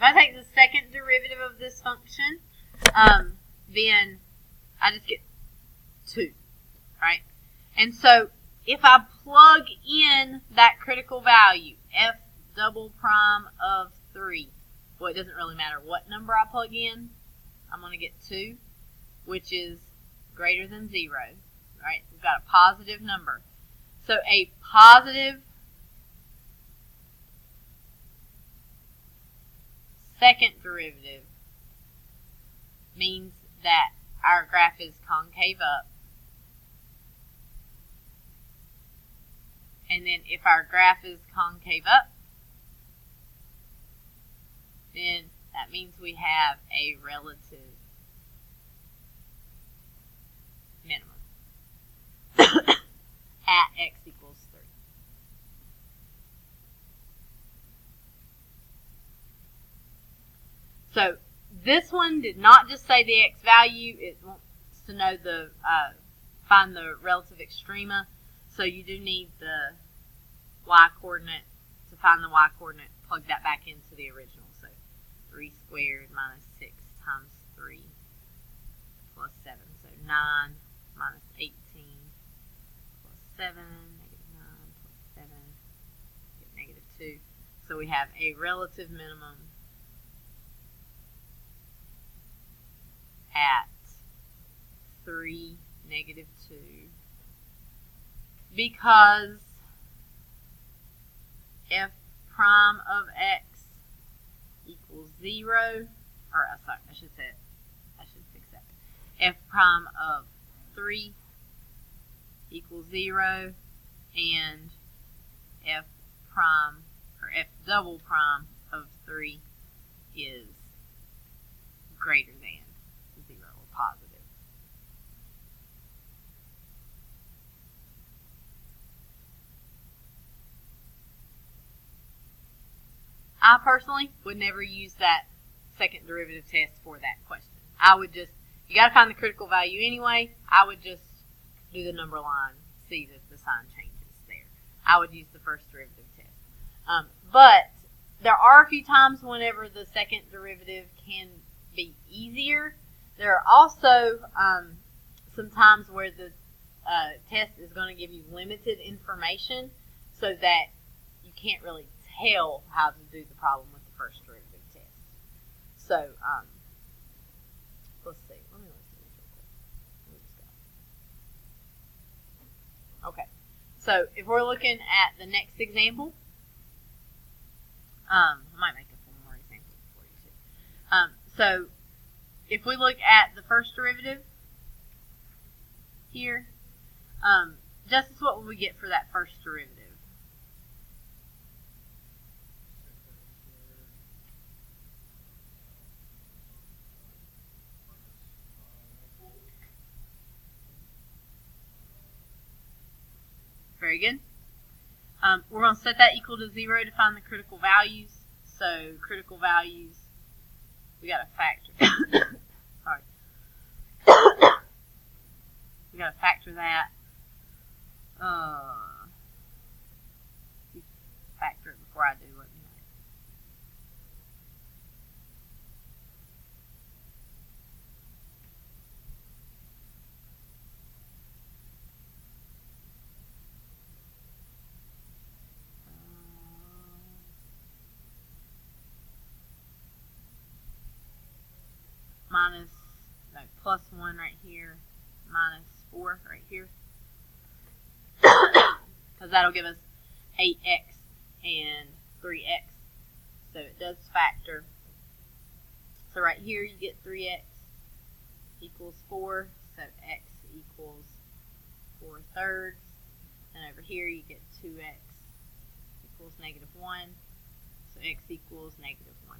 I take the second derivative of this function, then I just get 2, right? And so if I plug in that critical value, f double prime of 3, well, it doesn't really matter what number I plug in. I'm going to get 2, which is greater than 0, right? We've got a positive number. So a positive second derivative means that our graph is concave up. And then if our graph is concave up, then that means we have a relative minimum at x equals 3. So this one did not just say the x value, it wants to know the find the relative extrema. So you do need the y coordinate. To find the y coordinate, plug that back into the original. So 3 squared minus 6 times 3 plus 7. So 9 minus 18 plus 7, negative 9 plus 7, get negative 2. So we have a relative minimum at 3, negative 2, because f prime of x equals 0, or sorry, I should fix that. F prime of 3 equals 0, and f prime, or f double prime of 3 is greater than 0, or positive. I personally would never use that second derivative test for that question. I would just, you got to find the critical value anyway. I would just do the number line, see that the sign changes there. I would use the first derivative test. But there are a few times whenever the second derivative can be easier. There are also some times where the test is going to give you limited information so that you can't really tell how to do the problem with the first derivative test. So, let's see. Let me look at this real quick. Okay. So, if we're looking at the next example, I might make up one more example for you too. So, if we look at the first derivative here, Justice, what will we get for that first derivative? Very good. We're going to set that equal to 0 to find the critical values. So critical values, we got to factor. Sorry. We got to factor that. Factor it before I do. Let me know. Plus 1 right here, minus 4 right here. Because that'll give us 8x and 3x. So it does factor. So right here you get 3x equals 4. So x equals 4/3. And over here you get 2x equals negative 1. So x equals negative 1/2.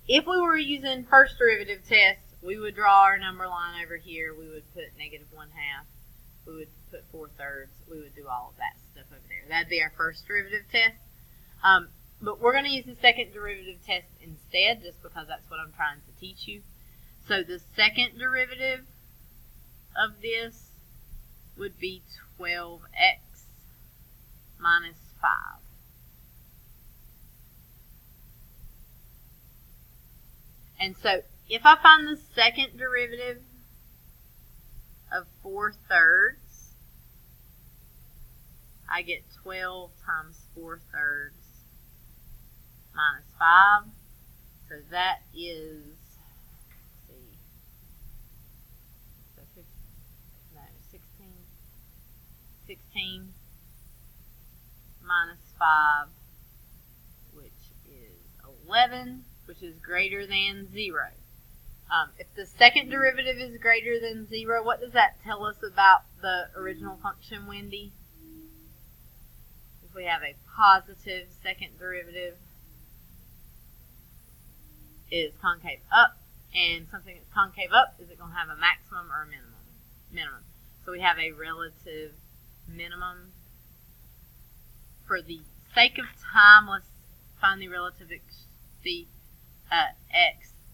If we were using first derivative tests, we would draw our number line over here. We would put negative 1/2. We would put 4/3. We would do all of that stuff over there. That'd be our first derivative test. But we're going to use the second derivative test instead, just because that's what I'm trying to teach you. So the second derivative of this would be 12x And so if I find the second derivative of 4/3, I get 12 times 4/3 minus 5. So that is, let's see, so 16 minus 5, which is 11, which is greater than 0. If the second derivative is greater than 0, what does that tell us about the original function, Wendy? If we have a positive second derivative, is concave up, and something that's concave up, is it going to have a maximum or a minimum? So we have a relative minimum. For the sake of time, let's find the relative x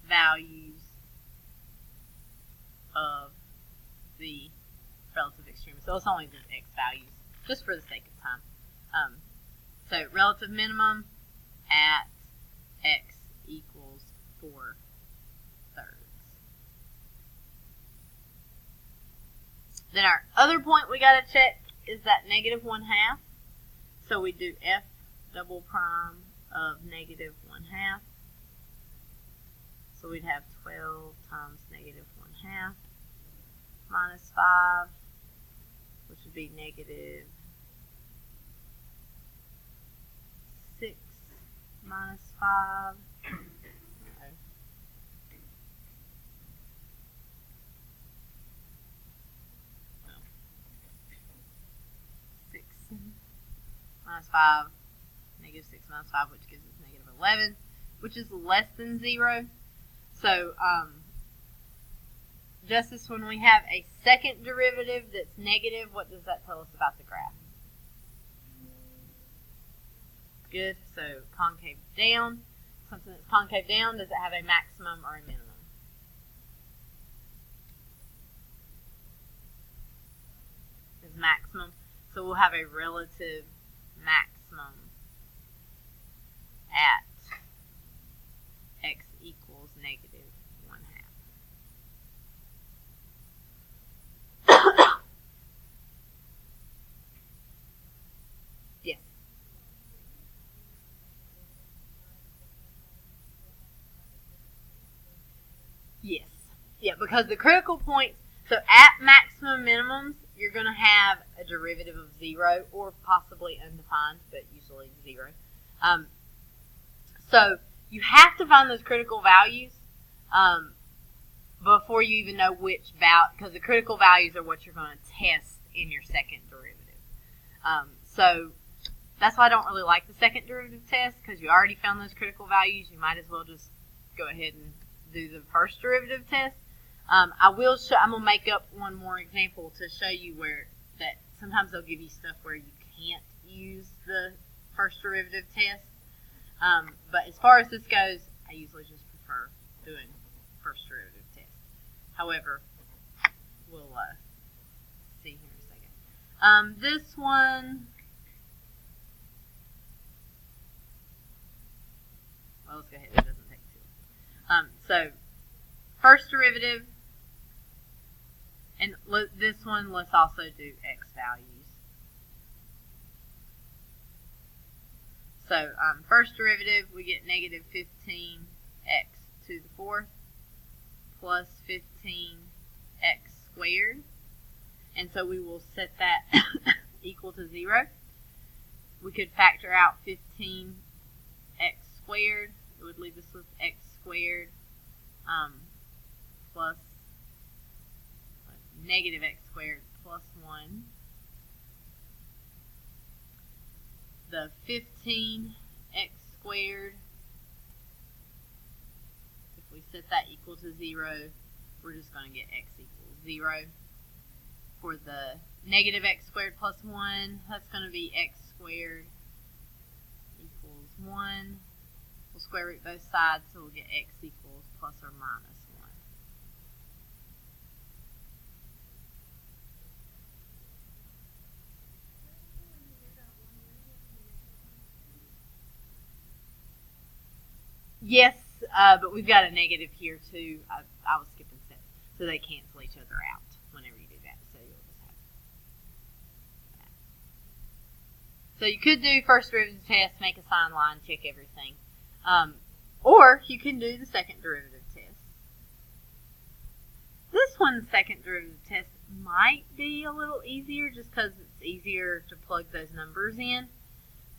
values of the relative extremes. So let's only do x values, just for the sake of time. So relative minimum at x equals 4/3. Then our other point we got to check is that -1/2. So we do f double prime of -1/2. So we'd have 12 times -1/2 minus 5, which would be -6 minus 5. Minus 5, -6 minus 5, which gives us -11, which is less than 0. So, Justice, when we have a second derivative that's negative, what does that tell us about the graph? Good. So, concave down. Something that's concave down, does it have a maximum or a minimum? It's maximum. So, we'll have a relative maximum at x equals -1/2. Yes. Yes. Yeah, because the critical points, so at maximum minimums, you're going to have a derivative of 0 or possibly undefined, but usually 0. So you have to find those critical values before you even know which value, because the critical values are what you're going to test in your second derivative. So that's why I don't really like the second derivative test, because you already found those critical values. You might as well just go ahead and do the first derivative test. I will show, I'm going to make up one more example to show you where that sometimes they'll give you stuff where you can't use the first derivative test. But as far as this goes, I usually just prefer doing first derivative test. However, we'll see here in a second. This one, well, let's go ahead. It doesn't take too long. So, first derivative, and this one, let's also do x values. So, first derivative, we get -15x to the 4th plus 15x squared. And so we will set that equal to 0. We could factor out 15x squared. It would leave us with x squared plus -x squared plus 1. The 15x squared, if we set that equal to 0, we're just going to get x equals 0. For the -x squared plus 1, that's going to be x squared equals 1. We'll square root both sides, so we'll get x equals plus or minus 1. Yes, but we've got a negative here too. I was skipping steps, so they cancel each other out whenever you do that. So you'll just have that. So you could do first derivative test, make a sign line, check everything, or you can do the second derivative test. This one's second derivative test might be a little easier just because it's easier to plug those numbers in.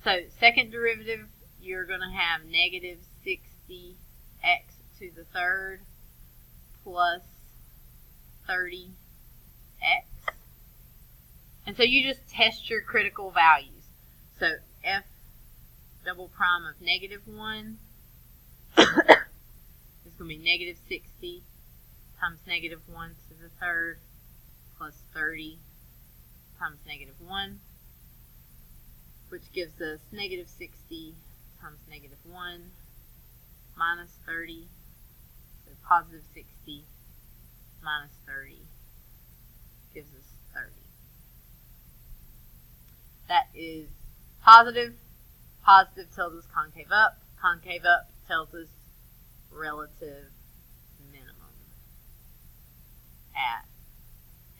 So second derivative, you're going to have negative 60x to the third plus 30x. And so you just test your critical values. So f double prime of negative 1 is going to be negative 60 times negative 1 to the third plus 30 times negative 1, which gives us negative 60 times negative 1 minus 30, so positive 60 minus 30 gives us 30. That is positive. Positive tells us concave up tells us relative minimum at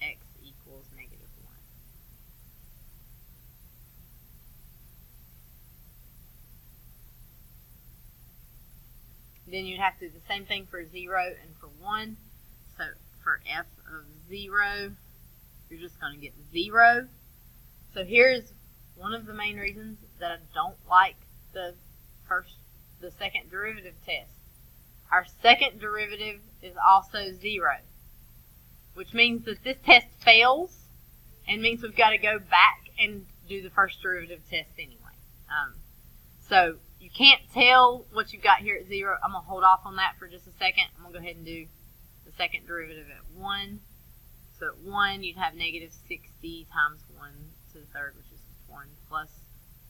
x equals negative 1. Then you'd have to do the same thing for 0 and for 1. So for f of 0, you're just going to get 0. So here's one of the main reasons that I don't like the second derivative test. Our second derivative is also 0, which means that this test fails and means we've got to go back and do the first derivative test anyway. So you can't tell what you've got here at 0. I'm going to hold off on that for just a second. I'm going to go ahead and do the second derivative at 1. So at 1, you'd have negative 60 times 1 to the third, which is 1, plus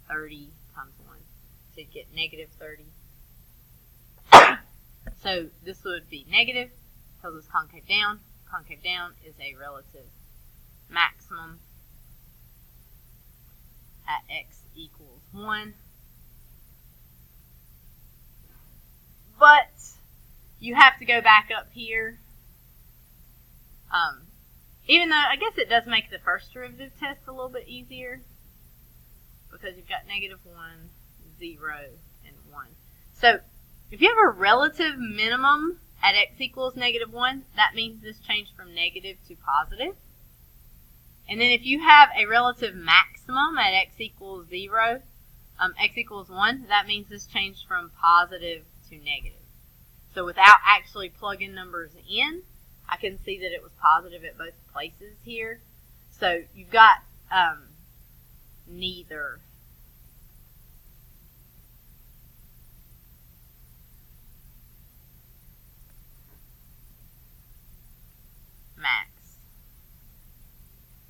30 times 1. So you'd get negative 30. So this would be negative, tells us concave down. Concave down is a relative maximum at x equals 1. But you have to go back up here. Even though I guess it does make the first derivative test a little bit easier because you've got negative 1, 0, and 1. So if you have a relative minimum at x equals negative 1, that means this changed from negative to positive. And then if you have a relative maximum at x equals 0, x equals 1, that means this changed from positive to negative. So without actually plugging numbers in, I can see that it was positive at both places here. So you've got neither. Max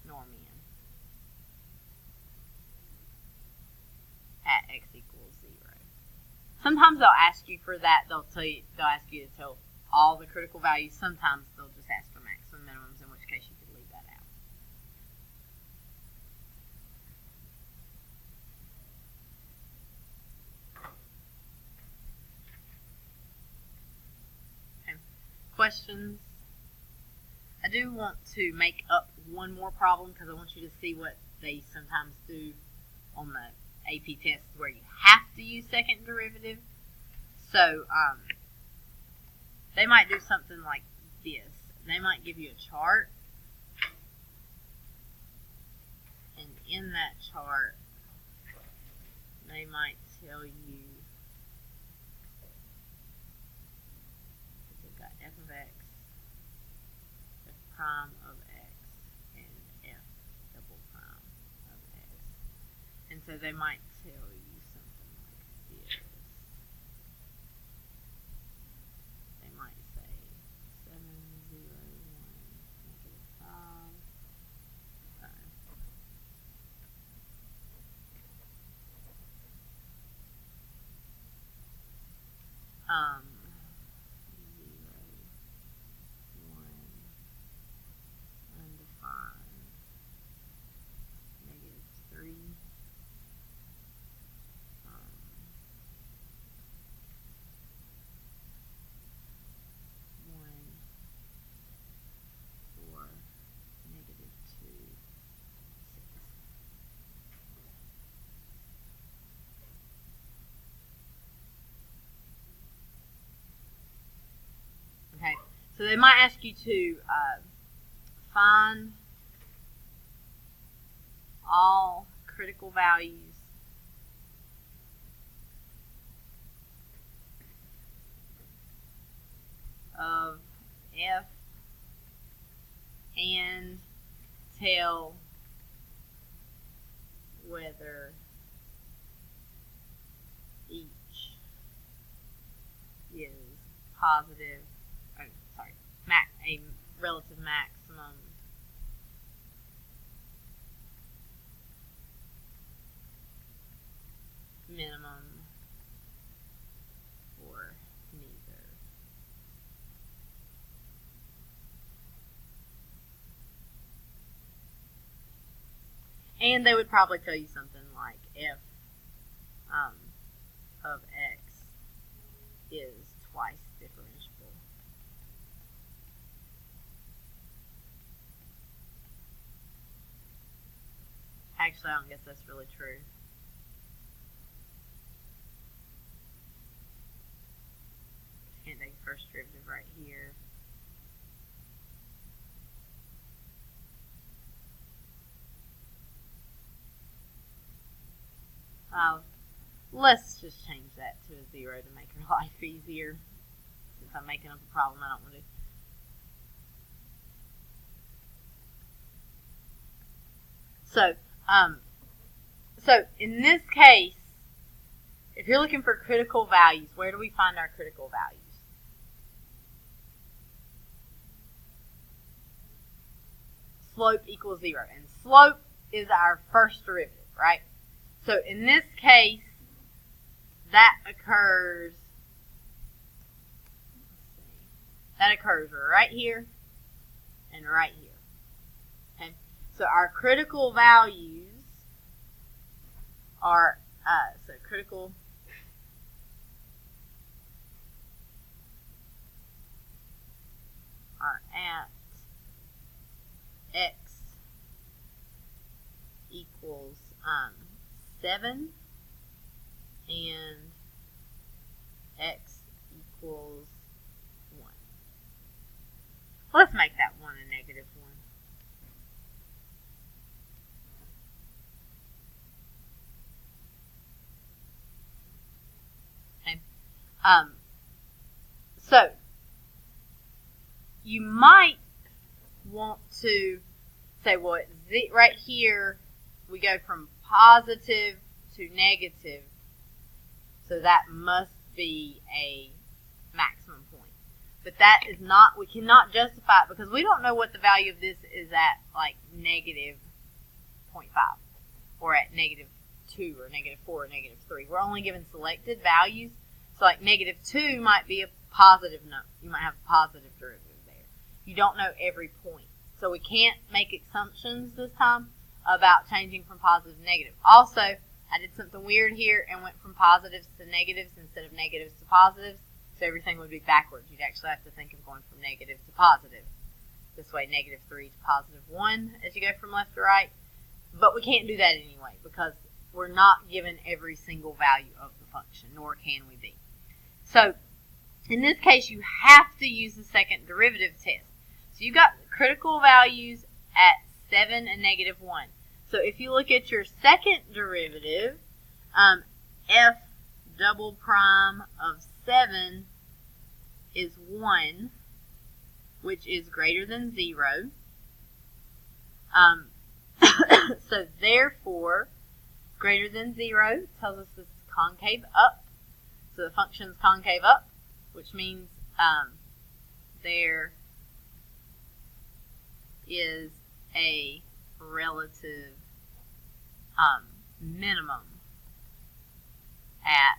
nor min at x equals 0. Sometimes they'll ask you for that. They'll ask you to tell all the critical values. Sometimes they'll just ask for maximum minimums, in which case you could leave that out. Okay. Questions? I do want to make up one more problem because I want you to see what they sometimes do on the AP test where you have to use second derivative. So they might do something like this. They might give you a chart, and in that chart they might tell you they've got f of x, f prime of x, and f double prime of x. And so they might tell you something like this. They might say 7, 0, 1, negative 5. Um, 0, 1, undefined, negative 3. So they might ask you to find all critical values of f and tell whether each is positive, a relative maximum minimum or neither. And they would probably tell you something like f of x is twice differentiable. Actually, I don't guess that's really true. Can't take the first derivative right here. Let's just change that to a 0 to make our life easier. Since I'm making up a problem I don't want to. So in this case, if you're looking for critical values, where do we find our critical values? Slope equals 0, and slope is our first derivative, right? So in this case, that occurs right here and right here. Okay, so our critical values are critical are at x equals 7 and x equals 1. Let's make that 1 a negative 1. Okay. So you might want to say, well, right here we go from positive to negative, so that must be a maximum point. But that is not, we cannot justify it because we don't know what the value of this is at, like negative 0.5 or at negative 2 or negative 4 or negative 3. We're only given selected values. So like negative 2 might be a positive number. You might have a positive derivative there. You don't know every point. So we can't make assumptions this time about changing from positive to negative. Also, I did something weird here and went from positives to negatives instead of negatives to positives. So everything would be backwards. You'd actually have to think of going from negative to positive. This way, negative 3 to positive 1 as you go from left to right. But we can't do that anyway because we're not given every single value of the function, nor can we be. So in this case, you have to use the second derivative test. So you've got critical values at 7 and negative 1. So if you look at your second derivative, f double prime of 7 is 1, which is greater than 0. So therefore, greater than 0 tells us this is concave up. So the function is concave up, which means there is a relative minimum at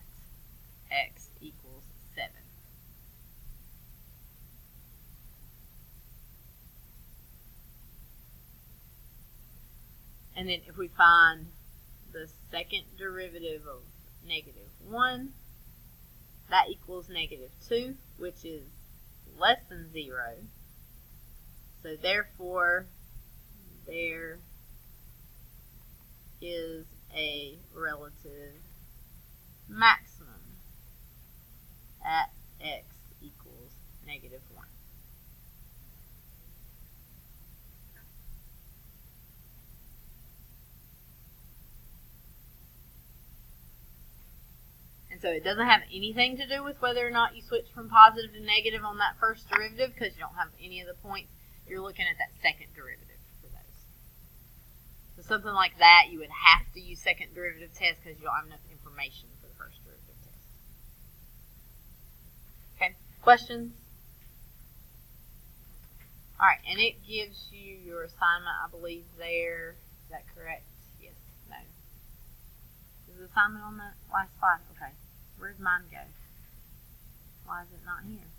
x equals 7. And then if we find the second derivative of negative 1, that equals negative 2, which is less than 0. So therefore, there is a relative maximum at x equals negative 1. so it doesn't have anything to do with whether or not you switch from positive to negative on that first derivative because you don't have any of the points. You're looking at that second derivative for those. So something like that, you would have to use second derivative test because you don't have enough information for the first derivative test. Okay, questions? All right, and it gives you your assignment, I believe, there. Is that correct? Yes, no. Is the assignment on that last slide? Okay. Where'd mine go? Why is it not here?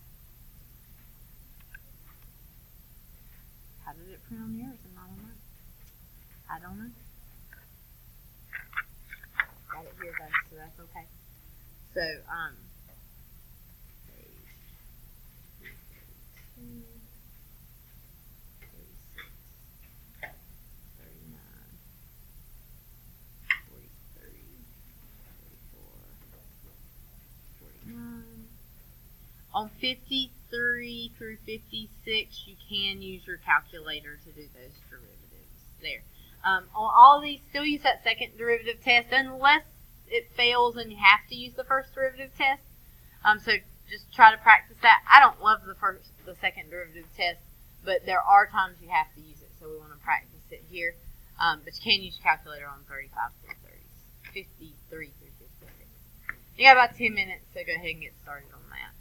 How did it print on yours and not on mine? I don't know. Got it here though, so that's okay. So, page 32, 36, 39, 43, 44, 49. On 53 through 56, you can use your calculator to do those derivatives there. On all of these, still use that second derivative test unless it fails and you have to use the first derivative test. So just try to practice that. I don't love the second derivative test, but there are times you have to use it, so we want to practice it here. But you can use your calculator on 35 through 30, 53 through 56. You got about 10 minutes, so go ahead and get started on that.